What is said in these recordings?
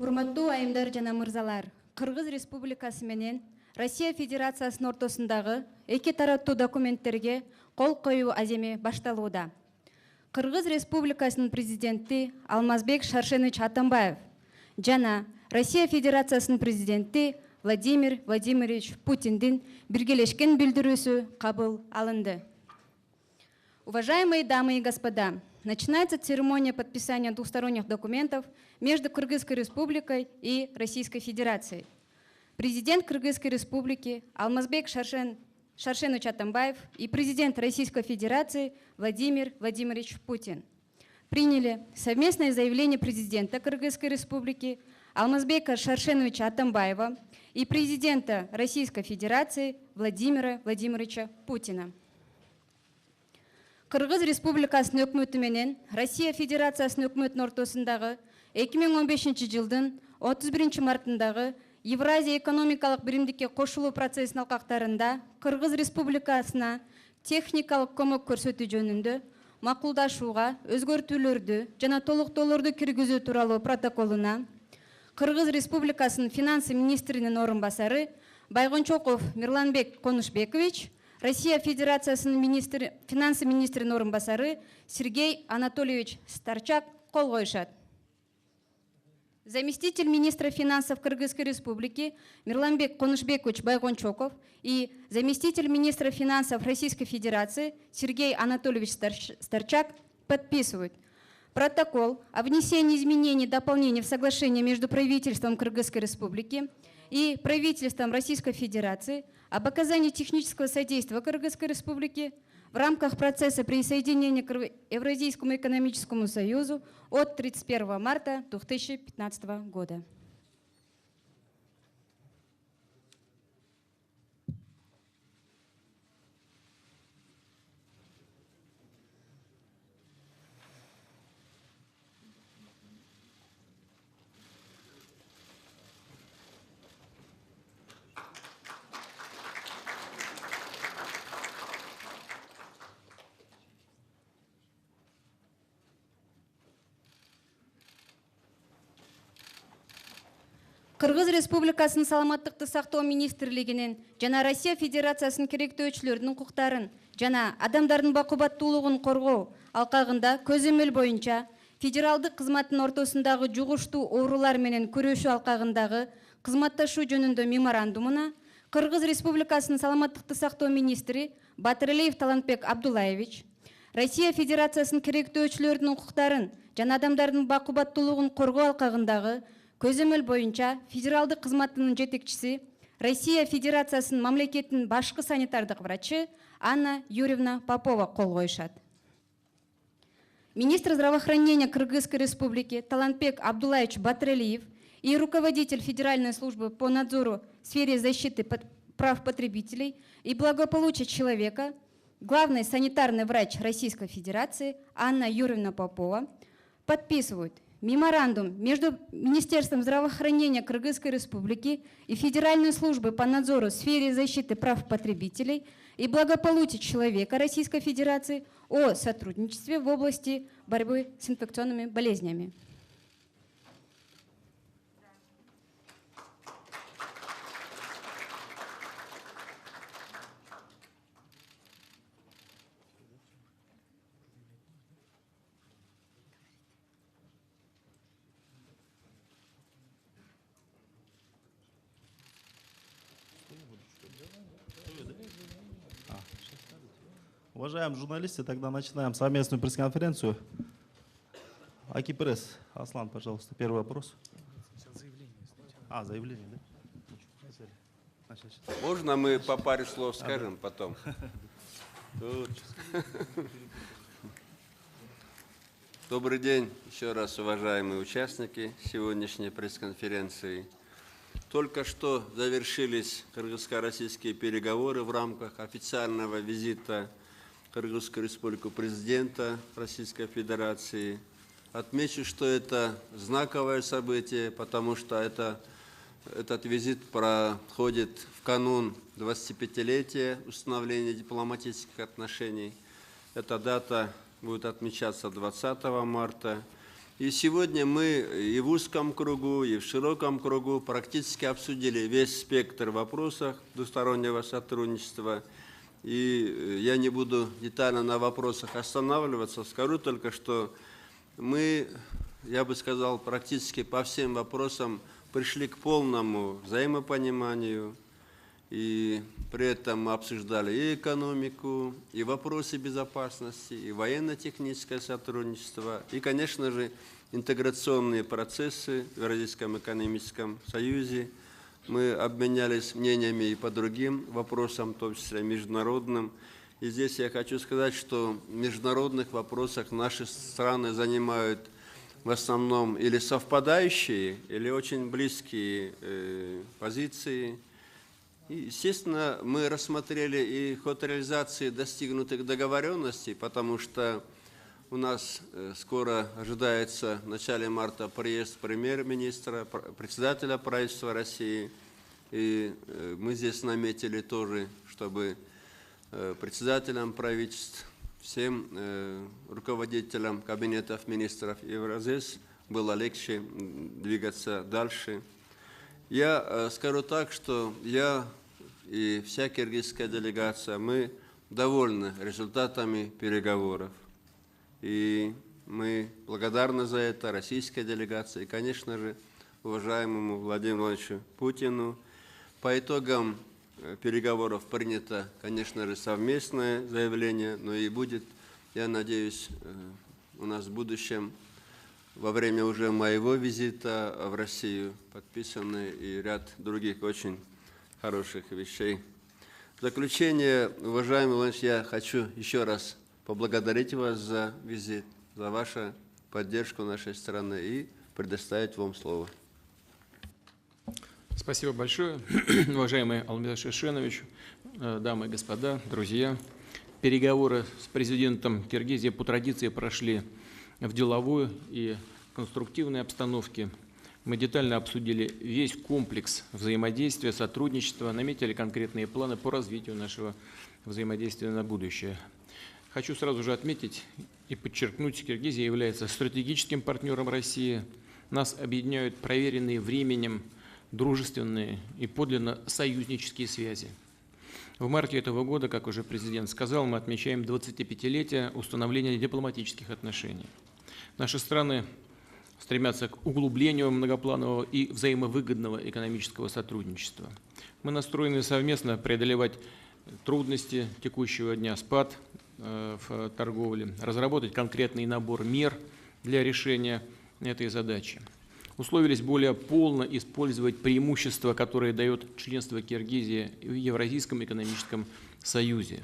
Урматтуу айымдар жана мырзалар, Кыргыз Республикасы менен Россия Федерациясынын ортосундагы эки тараптуу документтерге кол коюу аземи башталууда. Кыргыз Республикасынын президенти Алмазбек Шаршенович Атамбаев жана Россия Федерациясынын президенти Владимир Владимирович Путиндин биргелешкен билдирүүсү кабыл алынды. Уважаемые дамы и господа, начинается церемония подписания двусторонних документов между Кыргызской Республикой и Российской Федерацией. Президент Кыргызской Республики Алмазбек Шаршенович Атамбаев и президент Российской Федерации Владимир Владимирович Путин приняли совместное заявление президента Кыргызской Республики Алмазбека Шаршеновича Атамбаева и президента Российской Федерации Владимира Владимировича Путина. Кыргыз Республикасынын өкмөтү менен Россия Федерациясынын өкмөтүнүн ортосундагы 2015 жылдын 31 мартындагы Евразия экономикалык биримдикке кошулуу процессинин алкактарында Кыргыз Республикасына техникалык көмөк көрсөтүү жөнүндө макулдашууга өзгөртүүлөрдү жана толуктоолорду киргизүү тууралуу протоколуна Кыргыз Республикасынын финансы министринин орун басары Байгончоков Мирланбек Конушбекович, Россия Федерациясынын финансы министринин орун басары Сергей Анатольевич Старчак кол коюшат. Заместитель министра финансов Кыргызской Республики Мирланбек Конушбекович Байгончоков и заместитель министра финансов Российской Федерации Сергей Анатольевич Старчак подписывают протокол о внесении изменений и дополнений в соглашение между правительством Кыргызской Республики и правительством Российской Федерации об оказании технического содействия Кыргызской Республике в рамках процесса присоединения к Евразийскому экономическому союзу от 31 марта 2015 года. Кыргыз Республикасынын саламаттыкты сактоо министрлигинин жана Россия Федерациясынын керектөөчүлөрдүн укуктарын жана адамдардын бакубаттуулугун коргоо алкагында көзөмөл боюнча федералдык кызматтын ортосундагы жугуштуу оорулар менен күрөшүү алкагындагы кызматташуу жөнүндө меморандумуна Кыргыз Республикасынын саламаттыкты сактоо министри Батыралиев Талантбек Абдулаевич, Россия Федерациясынын керектөөчүлөрдүн укуктарын жана адамдардын бакубаттуулугун коргоо алкагындагы көзөмөл боюнча федералдык кызматтынын жетекчиси Россия Федерациясынын мамлекеттин башкы санитардык врачы Анна Юрьевна Попова кол коюшат. Министр здравоохранения Кыргызской Республики Талантбек Абдулаевич Батыралиев и руководитель Федеральной службы по надзору в сфере защиты прав потребителей и благополучия человека, главный санитарный врач Российской Федерации Анна Юрьевна Попова подписывают меморандум между Министерством здравоохранения Кыргызской Республики и Федеральной службой по надзору в сфере защиты прав потребителей и благополучия человека Российской Федерации о сотрудничестве в области борьбы с инфекционными болезнями. Уважаемые журналисты, тогда начинаем совместную пресс-конференцию. Акипресс, Аслан, пожалуйста, первый вопрос. Заявление, да? Можно мы по паре слов скажем потом? Добрый день еще раз, уважаемые участники сегодняшней пресс-конференции. Только что завершились кыргызско-российские переговоры в рамках официального визита в Кыргызскую республику президента Российской Федерации. Отмечу, что это знаковое событие, потому что этот визит проходит в канун 25-летия установления дипломатических отношений. Эта дата будет отмечаться 20 марта. И сегодня мы и в узком кругу, и в широком кругу практически обсудили весь спектр вопросов двустороннего сотрудничества. И я не буду детально на вопросах останавливаться, скажу только, что мы, я бы сказал, практически по всем вопросам пришли к полному взаимопониманию. И при этом мы обсуждали и экономику, и вопросы безопасности, и военно-техническое сотрудничество, и, конечно же, интеграционные процессы в Евразийском экономическом союзе. Мы обменялись мнениями и по другим вопросам, в том числе международным. И здесь я хочу сказать, что в международных вопросах наши страны занимают в основном или совпадающие, или очень близкие позиции. И, естественно, мы рассмотрели и ход реализации достигнутых договоренностей, потому что у нас скоро ожидается в начале марта приезд премьер-министра, председателя правительства России. И мы здесь наметили тоже, чтобы председателям правительств, всем руководителям кабинетов министров Евразес было легче двигаться дальше. Я скажу так, что я и вся киргизская делегация, мы довольны результатами переговоров. И мы благодарны за это российской делегации и, конечно же, уважаемому Владимиру Владимировичу Путину. По итогам переговоров принято, конечно же, совместное заявление, но и будет, я надеюсь, у нас в будущем, во время уже моего визита в Россию, подписаны и ряд других очень хороших вещей. В заключение, уважаемый Владимир, я хочу еще раз поблагодарить вас за визит, за вашу поддержку нашей страны и предоставить вам слово. Спасибо большое, уважаемый Алмаз Шишенович, дамы и господа, друзья. Переговоры с президентом Киргизии по традиции прошли в деловой и конструктивной обстановке. Мы детально обсудили весь комплекс взаимодействия, сотрудничества, наметили конкретные планы по развитию нашего взаимодействия на будущее. Хочу сразу же отметить и подчеркнуть, Киргизия является стратегическим партнером России. Нас объединяют проверенные временем дружественные и подлинно союзнические связи. В марте этого года, как уже президент сказал, мы отмечаем 25-летие установления дипломатических отношений. Наши страны стремятся к углублению многопланового и взаимовыгодного экономического сотрудничества. Мы настроены совместно преодолевать трудности текущего дня, спад в торговле, разработать конкретный набор мер для решения этой задачи. Условились более полно использовать преимущества, которые дает членство Киргизии в Евразийском экономическом союзе.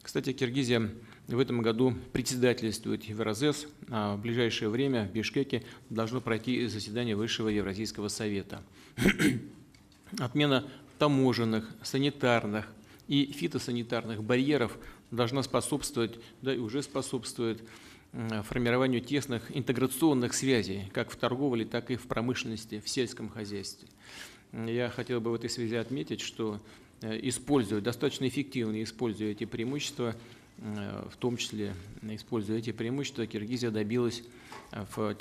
Кстати, Киргизия в этом году председательствует Евразес, а в ближайшее время в Бишкеке должно пройти заседание Высшего Евразийского совета. Отмена таможенных, санитарных и фитосанитарных барьеров должна способствовать, да и уже способствует, формированию тесных интеграционных связей как в торговле, так и в промышленности, в сельском хозяйстве. Я хотел бы в этой связи отметить, что достаточно эффективно используя эти преимущества, в том числе используя эти преимущества, Киргизия добилась в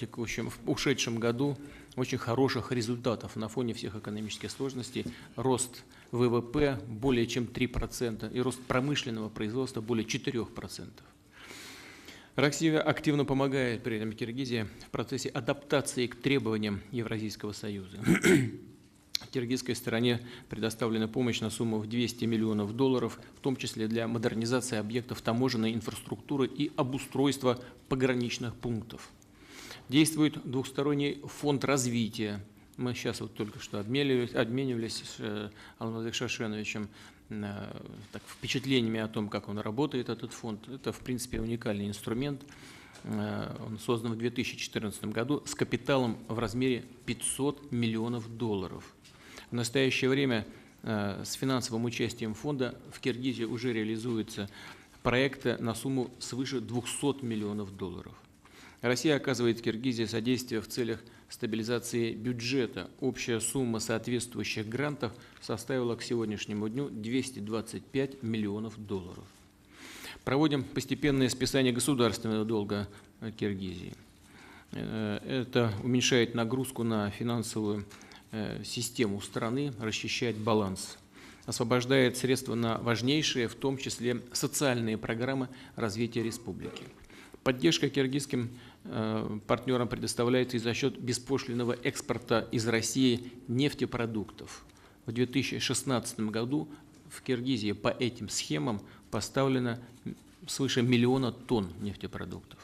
ушедшем году очень хороших результатов на фоне всех экономических сложностей. Рост ВВП более чем 3% и рост промышленного производства более 4%. Россия активно помогает при этом Киргизии в процессе адаптации к требованиям Евразийского союза. Киргизской стороне предоставлена помощь на сумму в $200 миллионов, в том числе для модернизации объектов таможенной инфраструктуры и обустройства пограничных пунктов. Действует двухсторонний фонд развития. Мы сейчас вот только что обменивались с Алмазом Шишеновичем впечатлениями о том, как он работает, этот фонд. Это, в принципе, уникальный инструмент. Он создан в 2014 году с капиталом в размере $500 миллионов. В настоящее время с финансовым участием фонда в Киргизии уже реализуются проекты на сумму свыше $200 миллионов. Россия оказывает Киргизии содействие в целях стабилизации бюджета. Общая сумма соответствующих грантов составила к сегодняшнему дню $225 миллионов. Проводим постепенное списание государственного долга Киргизии. Это уменьшает нагрузку на финансовую систему страны, расчищает баланс, освобождает средства на важнейшие, в том числе социальные программы развития республики. Поддержка киргизским партнерам предоставляется и за счет беспошлинного экспорта из России нефтепродуктов. В 2016 году в Киргизии по этим схемам поставлено свыше 1 миллиона тонн нефтепродуктов.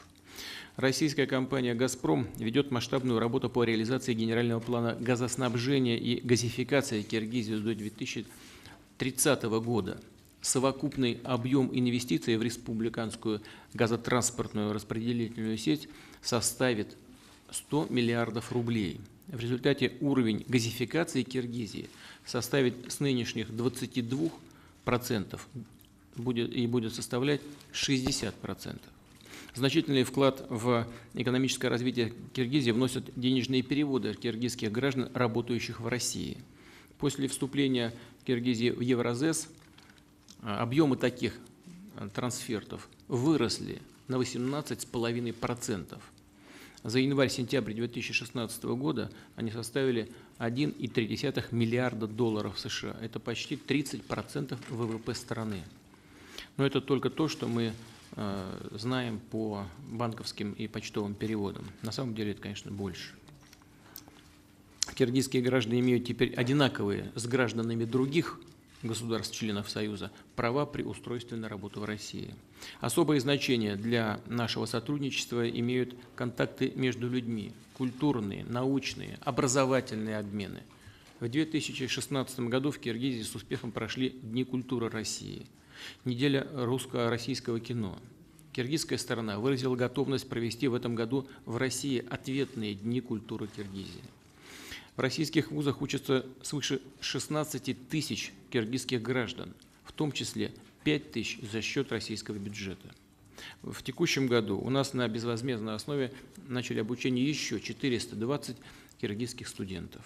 Российская компания «Газпром» ведет масштабную работу по реализации генерального плана газоснабжения и газификации Киргизии до 2030 года. Совокупный объем инвестиций в республиканскую газотранспортную распределительную сеть составит 100 миллиардов рублей. В результате уровень газификации Киргизии составит с нынешних 22% будет составлять 60%. Значительный вклад в экономическое развитие Киргизии вносят денежные переводы киргизских граждан, работающих в России. После вступления Киргизии в Евразес объемы таких трансфертов выросли на 18,5%. За январь-сентябрь 2016 года они составили 1,3 миллиарда долларов США. Это почти 30% ВВП страны. Но это только то, что мы знаем по банковским и почтовым переводам. На самом деле это, конечно, больше. Киргизские граждане имеют теперь одинаковые с гражданами других государств-членов Союза права при устройстве на работу в России. Особое значение для нашего сотрудничества имеют контакты между людьми, культурные, научные, образовательные обмены. В 2016 году в Киргизии с успехом прошли Дни культуры России, неделя русско-российского кино. Киргизская сторона выразила готовность провести в этом году в России ответные Дни культуры Киргизии. В российских вузах учатся свыше 16 тысяч киргизских граждан, в том числе 5 тысяч за счет российского бюджета. В текущем году у нас на безвозмездной основе начали обучение еще 420 киргизских студентов.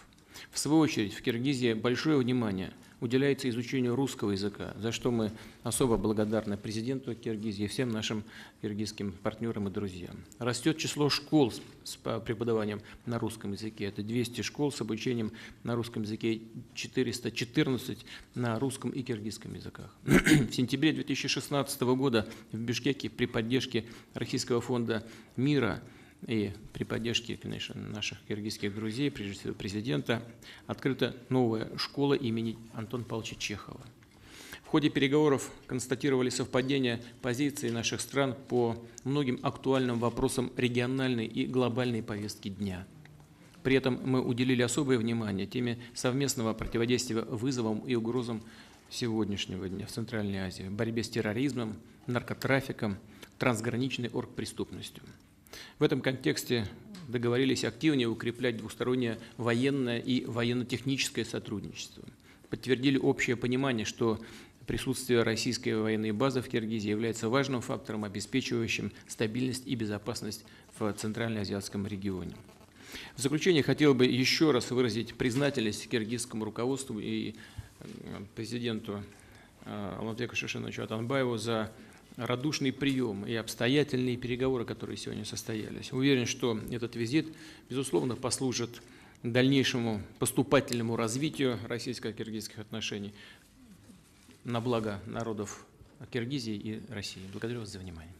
В свою очередь в Киргизии большое внимание уделяется изучению русского языка, за что мы особо благодарны президенту Киргизии и всем нашим киргизским партнерам и друзьям. Растет число школ с преподаванием на русском языке. Это 200 школ с обучением на русском языке, 414 на русском и киргизском языках. В сентябре 2016 года в Бишкеке при поддержке Российского фонда мира и при поддержке, конечно, наших киргизских друзей, прежде всего президента, открыта новая школа имени Антона Павловича Чехова. В ходе переговоров констатировали совпадение позиций наших стран по многим актуальным вопросам региональной и глобальной повестки дня. При этом мы уделили особое внимание теме совместного противодействия вызовам и угрозам сегодняшнего дня в Центральной Азии, борьбе с терроризмом, наркотрафиком, трансграничной оргпреступностью. В этом контексте договорились активнее укреплять двустороннее военное и военно-техническое сотрудничество. Подтвердили общее понимание, что присутствие российской военной базы в Киргизии является важным фактором, обеспечивающим стабильность и безопасность в Центральноазиатском регионе. В заключение хотел бы еще раз выразить признательность киргизскому руководству и президенту Алмазбеку Шишиновичу Атамбаеву за радушный прием и обстоятельные переговоры, которые сегодня состоялись. Уверен, что этот визит, безусловно, послужит дальнейшему поступательному развитию российско-киргизских отношений на благо народов Киргизии и России. Благодарю вас за внимание.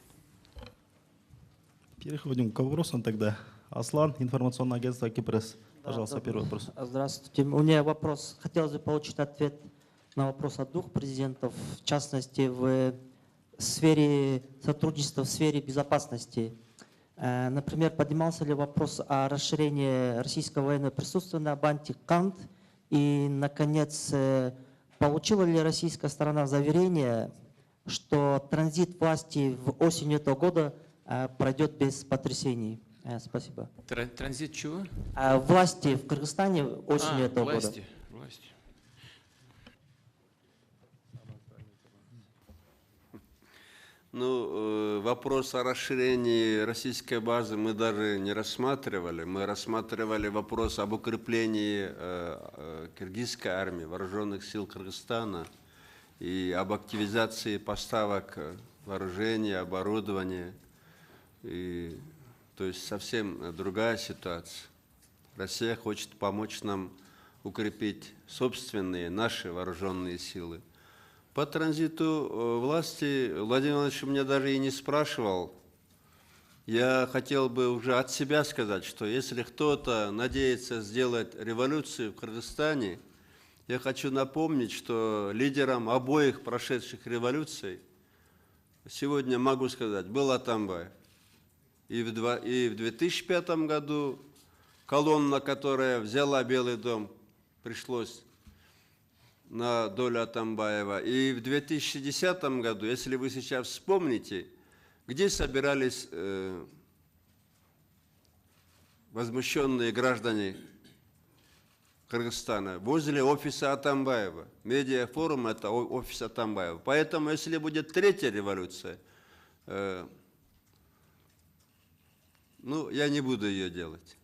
Переходим к вопросам тогда. Аслан, информационное агентство Кипресс. Пожалуйста, Да, первый вопрос. Здравствуйте. У меня вопрос. Хотелось бы получить ответ на вопрос от двух президентов, в частности, в сфере сотрудничества в сфере безопасности. Например, поднимался ли вопрос о расширении российского военного присутствия на Бантик-Кант? И, наконец, получила ли российская сторона заверение, что транзит власти в осень этого года пройдет без потрясений? Спасибо. Транзит чего? Власти в Кыргызстане осенью этого года. Власти. Ну, вопрос о расширении российской базы мы даже не рассматривали. Мы рассматривали вопрос об укреплении киргизской армии, вооруженных сил Кыргызстана и об активизации поставок вооружения, оборудования. И То есть совсем другая ситуация. Россия хочет помочь нам укрепить собственные, наши вооруженные силы. По транзиту власти Владимир Владимирович меня даже и не спрашивал. Я хотел бы уже от себя сказать, что если кто-то надеется сделать революцию в Кыргызстане, я хочу напомнить, что лидером обоих прошедших революций, сегодня могу сказать, был Атамбаев. И в 2005 году колонна, которая взяла Белый дом, пришлось на долю Атамбаева. И в 2010 году, если вы сейчас вспомните, где собирались возмущенные граждане Кыргызстана? Возле офиса Атамбаева. Медиафорум – это офис Атамбаева. Поэтому, если будет третья революция, я не буду ее делать.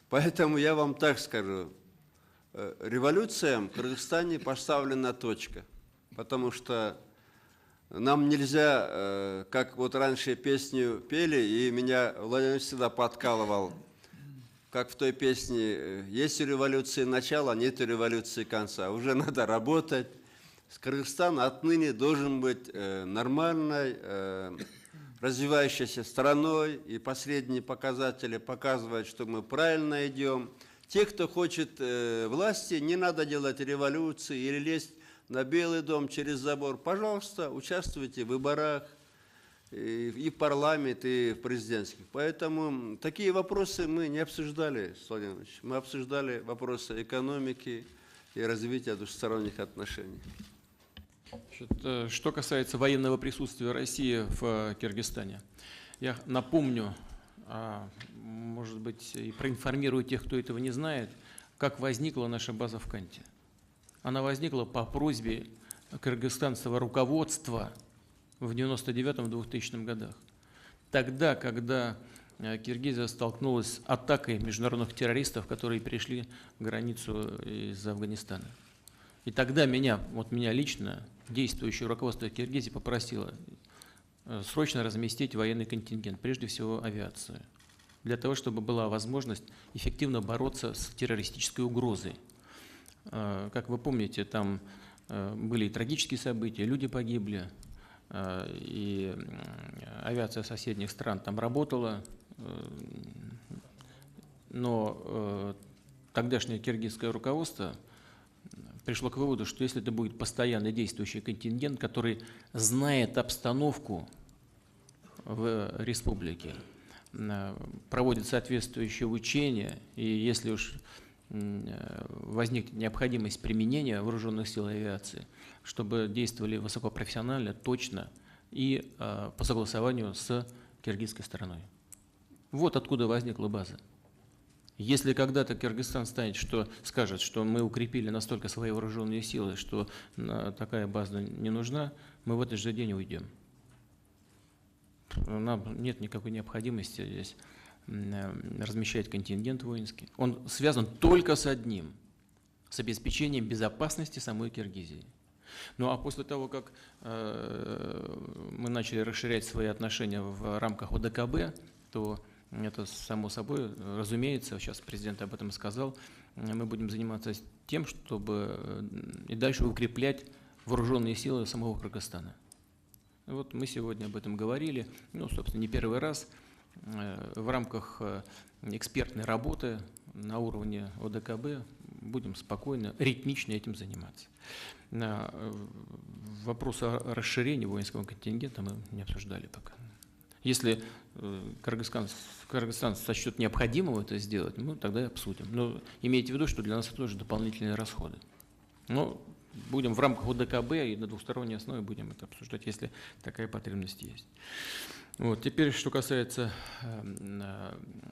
Поэтому я вам так скажу. Революциям в Кыргызстане поставлена точка. Потому что нам нельзя, как вот раньше песню пели, и меня Владимир всегда подкалывал, как в той песне: есть у революции начало, нет у революции конца. Уже надо работать. Кыргызстан отныне должен быть нормальной, развивающейся страной, и последние показатели показывают, что мы правильно идем. Те, кто хочет власти, не надо делать революции или лезть на Белый дом через забор. Пожалуйста, участвуйте в выборах и в парламент, и в президентских. Поэтому такие вопросы мы не обсуждали, Владимир Владимирович. Мы обсуждали вопросы экономики и развития двусторонних отношений. Значит, что касается военного присутствия России в Киргизстане, я напомню, может быть, и проинформирую тех, кто этого не знает, как возникла наша база в Канте. Она возникла по просьбе кыргызстанского руководства в 1999-2000 годах. Тогда, когда Киргизия столкнулась с атакой международных террористов, которые перешли границу из Афганистана. И тогда меня лично, действующее руководство Киргизии, попросило срочно разместить военный контингент, прежде всего авиацию, для того, чтобы была возможность эффективно бороться с террористической угрозой. Как вы помните, там были и трагические события, люди погибли, и авиация соседних стран там работала, но тогдашнее киргизское руководство пришло к выводу, что если это будет постоянно действующий контингент, который знает обстановку в республике, проводит соответствующие учения, и если уж возникнет необходимость применения вооруженных сил и авиации, чтобы действовали высокопрофессионально, точно и по согласованию с киргизской стороной. Вот откуда возникла база. Если когда-то Кыргызстан скажет, что мы укрепили настолько свои вооруженные силы, что такая база не нужна, мы в этот же день уйдем. Нам нет никакой необходимости здесь размещать контингент воинский. Он связан только с одним – с обеспечением безопасности самой Киргизии. Ну а после того, как мы начали расширять свои отношения в рамках ОДКБ, то это само собой, разумеется, сейчас президент об этом сказал, мы будем заниматься тем, чтобы и дальше укреплять вооруженные силы самого Кыргызстана. Вот мы сегодня об этом говорили, собственно, не первый раз. В рамках экспертной работы на уровне ОДКБ будем спокойно, ритмично этим заниматься. Вопрос о расширении воинского контингента мы не обсуждали пока. Если Кыргызстан сочтет необходимым это сделать, тогда и обсудим. Но имейте в виду, что для нас это тоже дополнительные расходы. Но будем в рамках ОДКБ и на двусторонней основе будем это обсуждать, если такая потребность есть. Вот. Теперь, что касается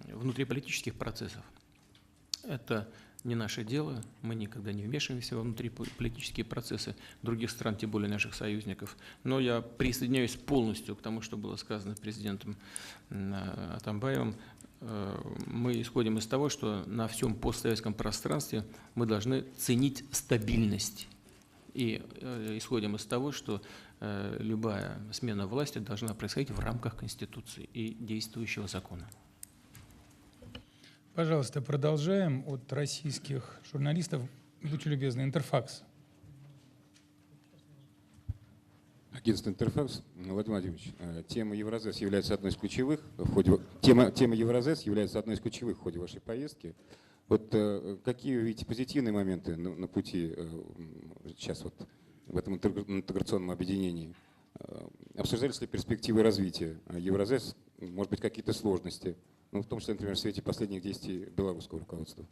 внутриполитических процессов. Это не наше дело, мы никогда не вмешиваемся во внутриполитические процессы других стран, тем более наших союзников. Но я присоединяюсь полностью к тому, что было сказано президентом Атамбаевым. Мы исходим из того, что на всем постсоветском пространстве мы должны ценить стабильность. И исходим из того, что любая смена власти должна происходить в рамках Конституции и действующего закона. Пожалуйста, продолжаем. От российских журналистов, будьте любезны, Интерфакс. Агентство «Интерфакс». Владимир Владимирович, тема Евразес является одной из ключевых в ходе тема Евразес является одной из ключевых в ходе вашей поездки. Вот какие вы видите позитивные моменты на пути сейчас вот в этом интеграционном объединении? Обсуждались ли перспективы развития Евразес? Может быть, какие-то сложности? Ну, в том числе, например, в свете последних действий белорусского руководства.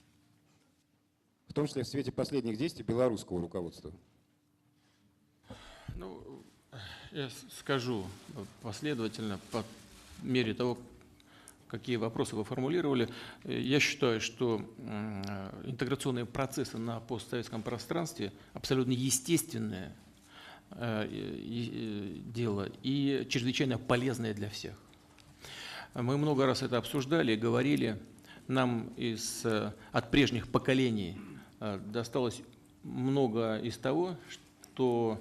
В том числе в свете последних действий белорусского руководства. Ну, я скажу последовательно, по мере того, какие вопросы вы формулировали. Я считаю, что интеграционные процессы на постсоветском пространстве абсолютно естественное дело и чрезвычайно полезное для всех. Мы много раз это обсуждали, говорили. Нам от прежних поколений досталось много из того, что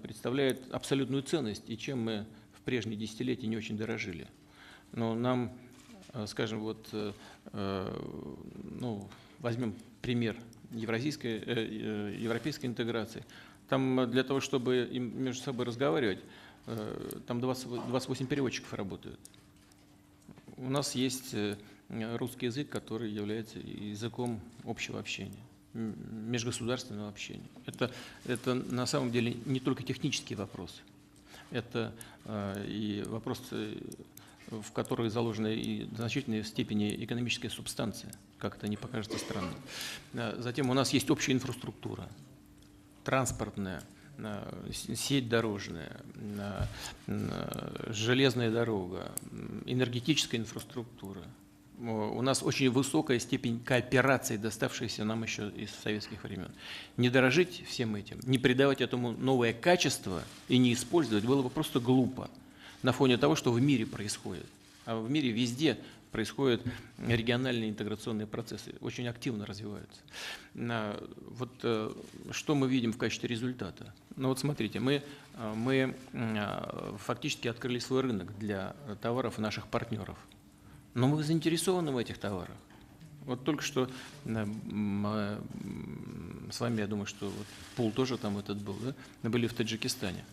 представляет абсолютную ценность и чем мы в прежние десятилетия не очень дорожили. Но нам, скажем, вот, ну, возьмем пример европейской интеграции. Там для того, чтобы им между собой разговаривать, там 28 переводчиков работают. У нас есть русский язык, который является языком общего общения, межгосударственного общения. Это на самом деле не только технический вопрос. Это и вопрос, в который заложена и в значительной степени экономическая субстанция, как это не покажется странным. Затем у нас есть общая инфраструктура, транспортная, сеть дорожная, железная дорога, энергетическая инфраструктура. У нас очень высокая степень кооперации, доставшаяся нам еще из советских времен. Не дорожить всем этим, не придавать этому новое качество и не использовать было бы просто глупо на фоне того, что в мире происходит. А в мире везде происходят региональные интеграционные процессы, очень активно развиваются. Вот что мы видим в качестве результата? Ну вот смотрите, мы фактически открыли свой рынок для товаров наших партнеров. Но мы заинтересованы в этих товарах. Вот только что мы с вами, я думаю, что вот Пул тоже там этот был, да? Мы были в Таджикистане.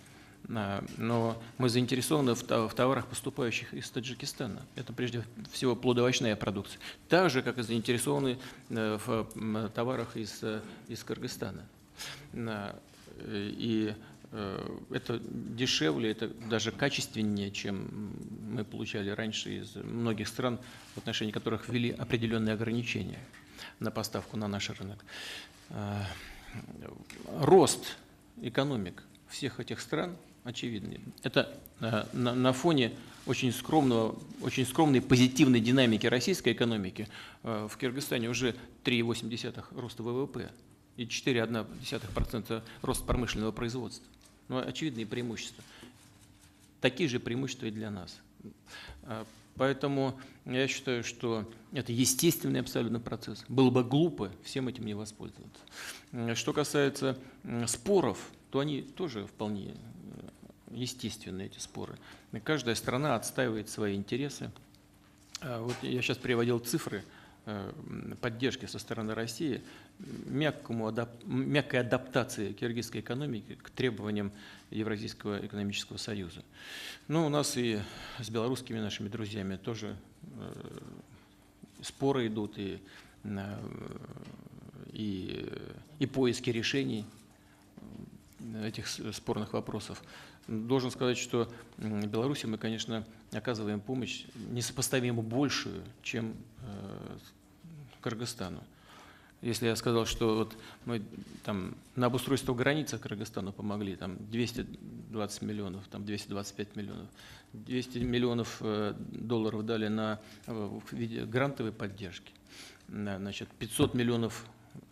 Но мы заинтересованы в товарах, поступающих из Таджикистана. Это прежде всего плодоовощная продукция. Так же, как и заинтересованы в товарах из Кыргызстана. И это дешевле, это даже качественнее, чем мы получали раньше из многих стран, в отношении которых ввели определенные ограничения на поставку на наш рынок. Рост экономик всех этих стран очевидный. Это на фоне очень скромной позитивной динамики российской экономики. В Кыргызстане уже 3,8% роста ВВП и 4,1% роста промышленного производства. Но очевидные преимущества. Такие же преимущества и для нас. Поэтому я считаю, что это естественный абсолютно процесс. Было бы глупо всем этим не воспользоваться. Что касается споров, то они тоже вполне естественны, эти споры. Каждая страна отстаивает свои интересы. Вот я сейчас приводил цифры поддержки со стороны России, мягкой адаптации киргизской экономики к требованиям Евразийского экономического союза. Ну, у нас и с белорусскими нашими друзьями тоже споры идут, и поиски решений этих спорных вопросов. Должен сказать, что Беларуси мы, конечно, оказываем помощь несопоставимо большую, чем Кыргызстану. Если я сказал, что вот мы там на обустройство границы Кыргызстану помогли, там 220 миллионов, там 225 миллионов, 200 миллионов долларов дали в виде грантовой поддержки, значит, 500 миллионов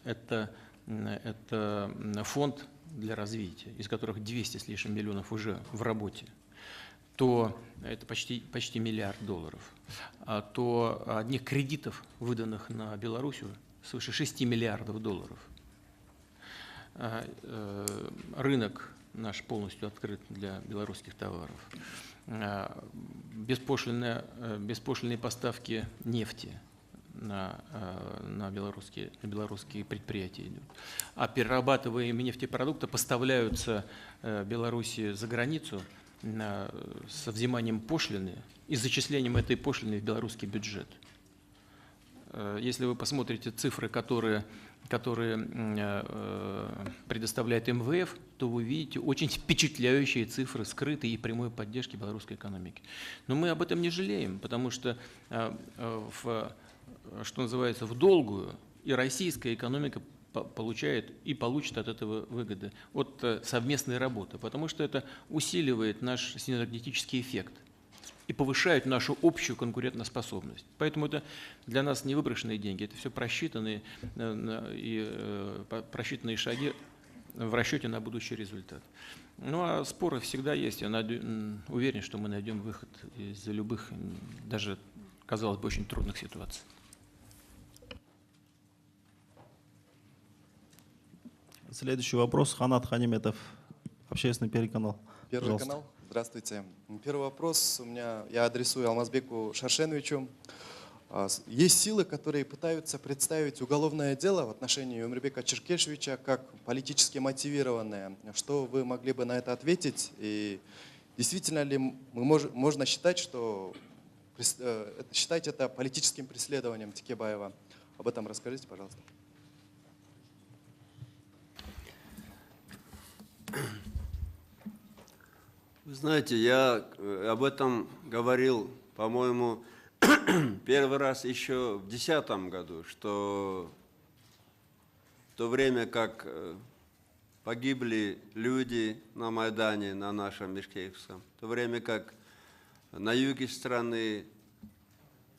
это фонд для развития, из которых 200 с лишним миллионов уже в работе, то это почти $1 миллиард, то одних кредитов, выданных на Белоруссию, свыше $6 миллиардов. Рынок наш полностью открыт для белорусских товаров. Беспошлинные поставки нефти на белорусские предприятия идет. А перерабатываемые нефтепродукты поставляются Беларуси за границу со взиманием пошлины и зачислением этой пошлины в белорусский бюджет. Если вы посмотрите цифры, которые предоставляет МВФ, то вы увидите очень впечатляющие цифры скрытой и прямой поддержки белорусской экономики. Но мы об этом не жалеем, потому что, что называется, в долгую и российская экономика получает и получит от этого выгоды, от совместной работы, потому что это усиливает наш синергетический эффект и повышает нашу общую конкурентоспособность. Поэтому это для нас не выброшенные деньги, это все просчитанные шаги в расчете на будущий результат. Ну а споры всегда есть. Я уверен, что мы найдем выход из любых, даже, казалось бы, очень трудных ситуаций. Следующий вопрос. Ханат Ханиметов, общественный телеканал. Первый Пожалуйста. канал. Здравствуйте. Первый вопрос у меня, я адресую Алмазбеку Шаршеновичу. Есть силы, которые пытаются представить уголовное дело в отношении Умирбека Черкешевича как политически мотивированное. Что вы могли бы на это ответить? И действительно ли можно считать, что считать это политическим преследованием Текебаева? Об этом расскажите, пожалуйста. Вы знаете, я об этом говорил, по-моему, первый раз еще в 2010 году, что в то время как погибли люди на Майдане, на нашем Бишкекском, в то время как на юге страны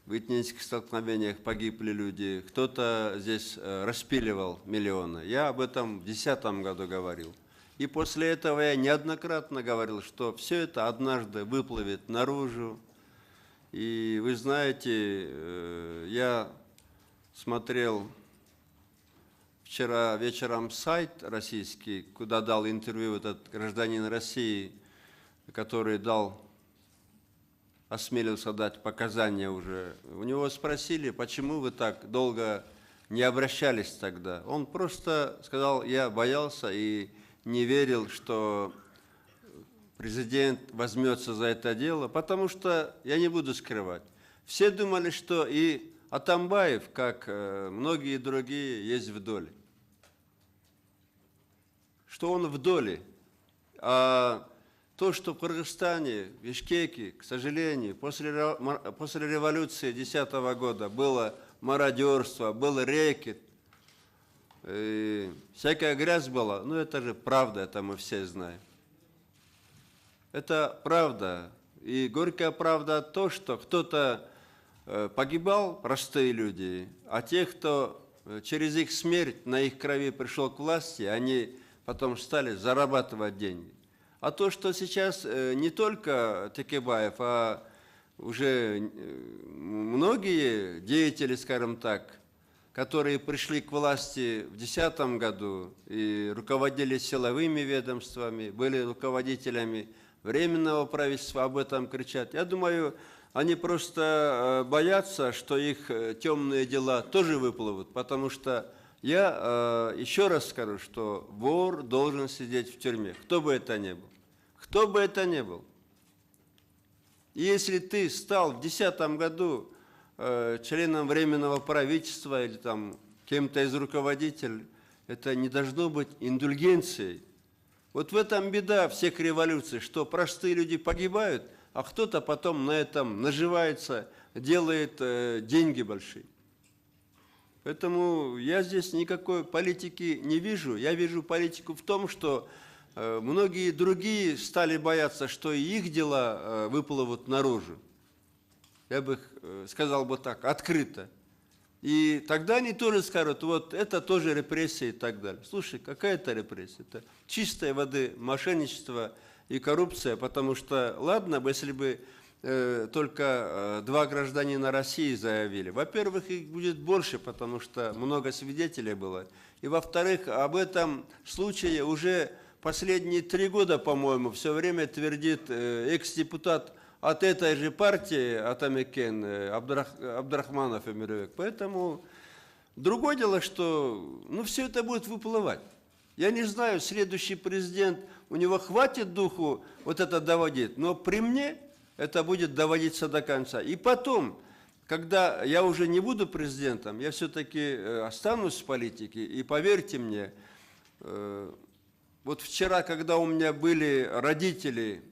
в этнических столкновениях погибли люди, кто-то здесь распиливал миллионы. Я об этом в 2010 году говорил. И после этого я неоднократно говорил, что все это однажды выплывет наружу. И вы знаете, я смотрел вчера вечером сайт российский, куда дал интервью этот гражданин России, который осмелился дать показания уже. У него спросили, почему вы так долго не обращались тогда. Он просто сказал, я боялся и не верил, что президент возьмется за это дело, потому что, я не буду скрывать, все думали, что и Атамбаев, как многие другие, есть в доле. Что он в доле. А то, что в Кыргызстане, в Бишкеке, к сожалению, после революции 2010 года было мародерство, был рэкет, всякая грязь была, ну это же правда, это мы все знаем. Это правда. И горькая правда то, что кто-то погибал, простые люди, а те, кто через их смерть на их крови пришел к власти, они потом стали зарабатывать деньги. А то, что сейчас не только Текебаев, а уже многие деятели, скажем так, которые пришли к власти в 2010 году и руководили силовыми ведомствами, были руководителями Временного правительства, об этом кричат. Я думаю, они просто боятся, что их темные дела тоже выплывут, потому что я еще раз скажу, что вор должен сидеть в тюрьме, кто бы это ни был. Кто бы это ни был. И если ты стал в 2010 году членом Временного правительства или там кем-то из руководителей, это не должно быть индульгенцией. Вот в этом беда всех революций, что простые люди погибают, а кто-то потом на этом наживается, делает деньги большие. Поэтому я здесь никакой политики не вижу. Я вижу политику в том, что многие другие стали бояться, что и их дела выплывут наружу. Я бы сказал бы так, открыто. И тогда они тоже скажут, вот это тоже репрессии и так далее. Слушай, какая это репрессия? Это чистой воды мошенничество и коррупция, потому что, ладно бы, если бы только 2 гражданина России заявили. Во-первых, их будет больше, потому что много свидетелей было. И во-вторых, об этом случае уже последние 3 года, по-моему, все время твердит экс-депутат от этой же партии, от Амекен, Абдрахманов Эмирбек. Поэтому другое дело, что все это будет выплывать. Я не знаю, следующий президент, у него хватит духу вот это доводить, но при мне это будет доводиться до конца. И потом, когда я уже не буду президентом, я все-таки останусь в политике, и поверьте мне, вот вчера, когда у меня были родители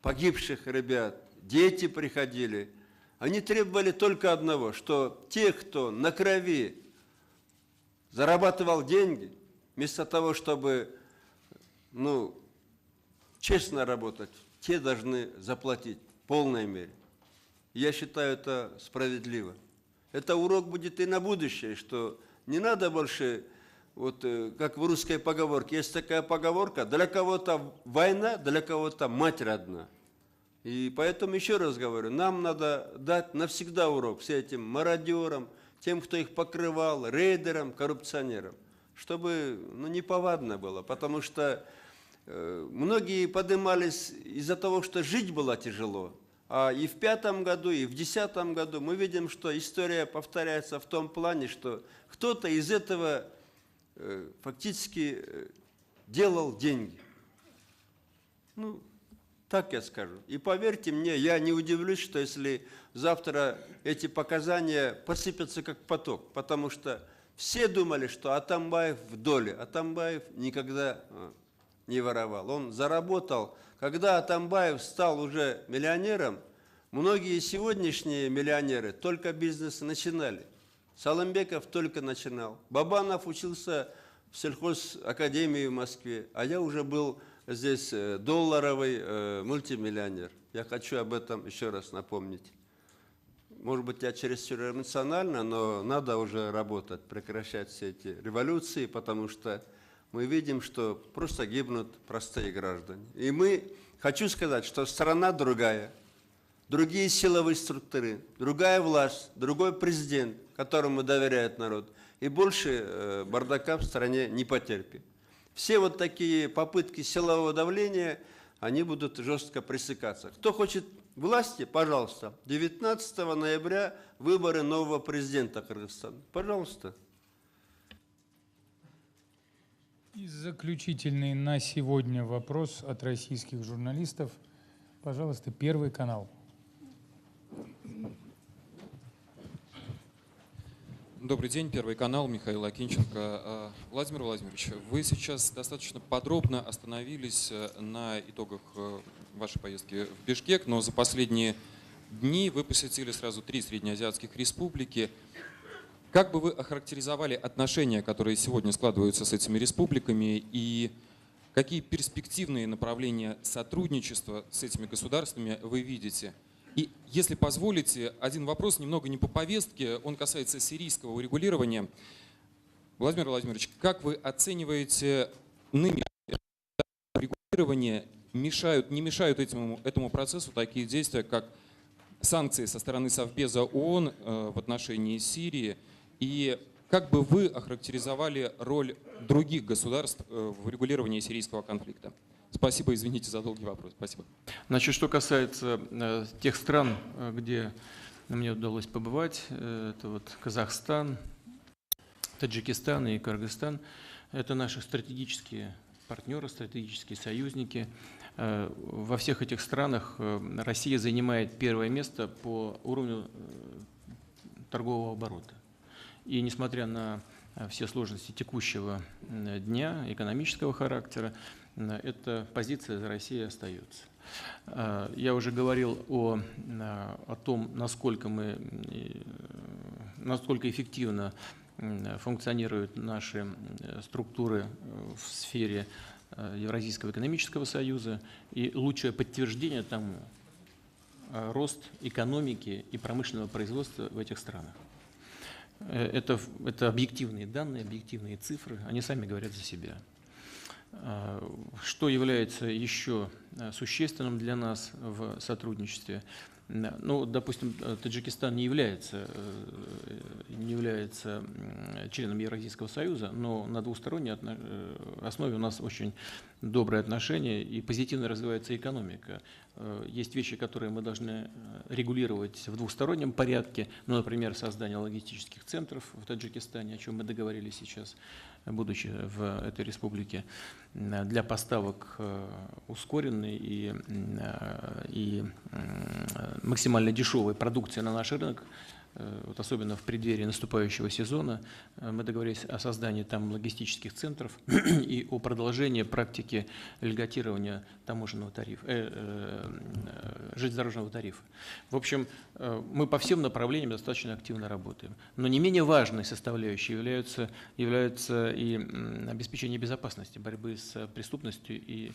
погибших ребят, дети приходили, они требовали только одного, что те, кто на крови зарабатывал деньги, вместо того, чтобы честно работать, те должны заплатить в полной мере. Я считаю это справедливо. Это урок будет и на будущее, что не надо больше, вот как в русской поговорке, есть такая поговорка, для кого-то война, для кого-то мать родна. И поэтому еще раз говорю, нам надо дать навсегда урок всем этим мародерам, тем, кто их покрывал, рейдерам, коррупционерам, чтобы неповадно было, потому что многие поднимались из-за того, что жить было тяжело. А и в 2005 году, и в 2010 году мы видим, что история повторяется в том плане, что кто-то из этого фактически делал деньги. Так я скажу. И поверьте мне, я не удивлюсь, что если завтра эти показания посыпятся как поток, потому что все думали, что Атамбаев в доле. Атамбаев никогда не воровал. Он заработал. Когда Атамбаев стал уже миллионером, многие сегодняшние миллионеры только бизнес начинали. Салымбеков только начинал. Бабанов учился в сельхозакадемии в Москве, а я уже был здесь долларовый мультимиллионер. Я хочу об этом еще раз напомнить. Может быть, я чересчур эмоционально, но надо уже работать, прекращать все эти революции, потому что мы видим, что просто гибнут простые граждане. И хочу сказать, что страна другая, другие силовые структуры, другая власть, другой президент, которому доверяет народ, и больше бардака в стране не потерпит. Все вот такие попытки силового давления, они будут жестко пресекаться. Кто хочет власти, пожалуйста, 19 ноября выборы нового президента Кыргызстана. Пожалуйста. И заключительный на сегодня вопрос от российских журналистов. Пожалуйста, Первый канал. Добрый день, Первый канал, Михаил Акинченко. Владимир Владимирович, вы сейчас достаточно подробно остановились на итогах вашей поездки в Бишкек, но за последние дни вы посетили сразу 3 среднеазиатских республики. Как бы вы охарактеризовали отношения, которые сегодня складываются с этими республиками, и какие перспективные направления сотрудничества с этими государствами вы видите? И, если позволите, один вопрос немного не по повестке, он касается сирийского урегулирования. Владимир Владимирович, как вы оцениваете нынешнее урегулирование? Не мешают этому процессу такие действия, как санкции со стороны Совбеза ООН в отношении Сирии? И как бы вы охарактеризовали роль других государств в регулировании сирийского конфликта? Спасибо, извините за долгий вопрос. Спасибо. Значит, что касается тех стран, где мне удалось побывать, это вот Казахстан, Таджикистан и Кыргызстан, это наши стратегические партнеры, стратегические союзники. Во всех этих странах Россия занимает первое место по уровню торгового оборота. И несмотря на все сложности текущего дня, экономического характера, эта позиция за Россией остается. Я уже говорил о том, насколько эффективно функционируют наши структуры в сфере Евразийского экономического союза. И лучшее подтверждение тому рост экономики и промышленного производства в этих странах. Это объективные данные, объективные цифры, они сами говорят за себя. Что является еще существенным для нас в сотрудничестве. Ну, допустим, Таджикистан не является членом Евразийского союза, но на двусторонней основе у нас очень добрые отношения и позитивно развивается экономика. Есть вещи, которые мы должны регулировать в двустороннем порядке, ну, например, создание логистических центров в Таджикистане, о чем мы договорились сейчас, будучи в этой республике, для поставок ускоренной и максимально дешевой продукции на наш рынок, вот особенно в преддверии наступающего сезона. Мы договорились о создании там логистических центров и о продолжении практики льготирования таможенного тарифа, железнодорожного тарифа. В общем, мы по всем направлениям достаточно активно работаем. Но не менее важной составляющей является и обеспечение безопасности, борьбы с преступностью и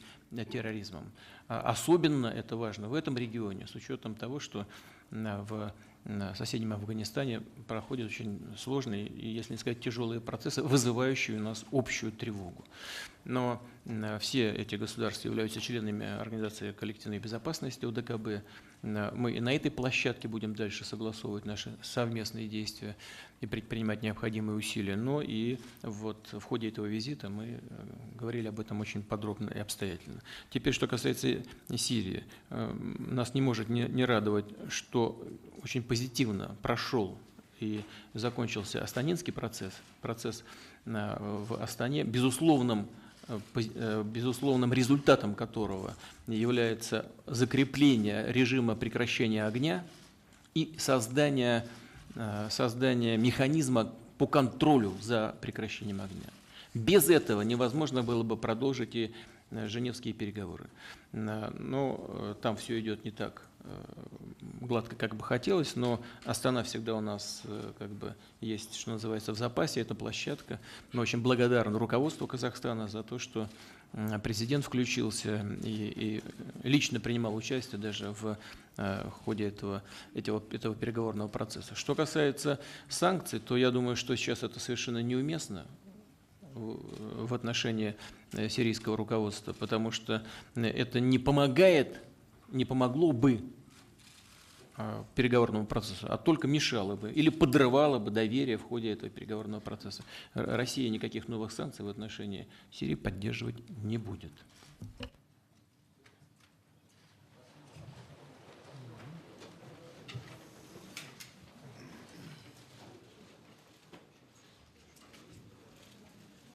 терроризмом. Особенно это важно в этом регионе, с учетом того, что в соседнем Афганистане проходят очень сложные и, если не сказать, тяжелые процессы, вызывающие у нас общую тревогу. Но все эти государства являются членами Организации коллективной безопасности ОДКБ. Мы и на этой площадке будем дальше согласовывать наши совместные действия и предпринимать необходимые усилия. Но и вот в ходе этого визита мы говорили об этом очень подробно и обстоятельно. Теперь, что касается Сирии, нас не может не радовать, что очень позитивно прошел и закончился астанинский процесс в Астане, безусловным результатом которого является закрепление режима прекращения огня и создание механизма по контролю за прекращением огня. Без этого невозможно было бы продолжить и Женевские переговоры. Но там все идет не так гладко, как бы хотелось, но Астана всегда у нас как бы есть, что называется, в запасе, это площадка. Мы очень благодарны руководству Казахстана за то, что президент включился и лично принимал участие даже в ходе этого переговорного процесса. Что касается санкций, то я думаю, что сейчас это совершенно неуместно в отношении сирийского руководства, потому что это не помогло бы переговорному процессу, а только мешало бы или подрывало бы доверие в ходе этого переговорного процесса. Россия никаких новых санкций в отношении Сирии поддерживать не будет.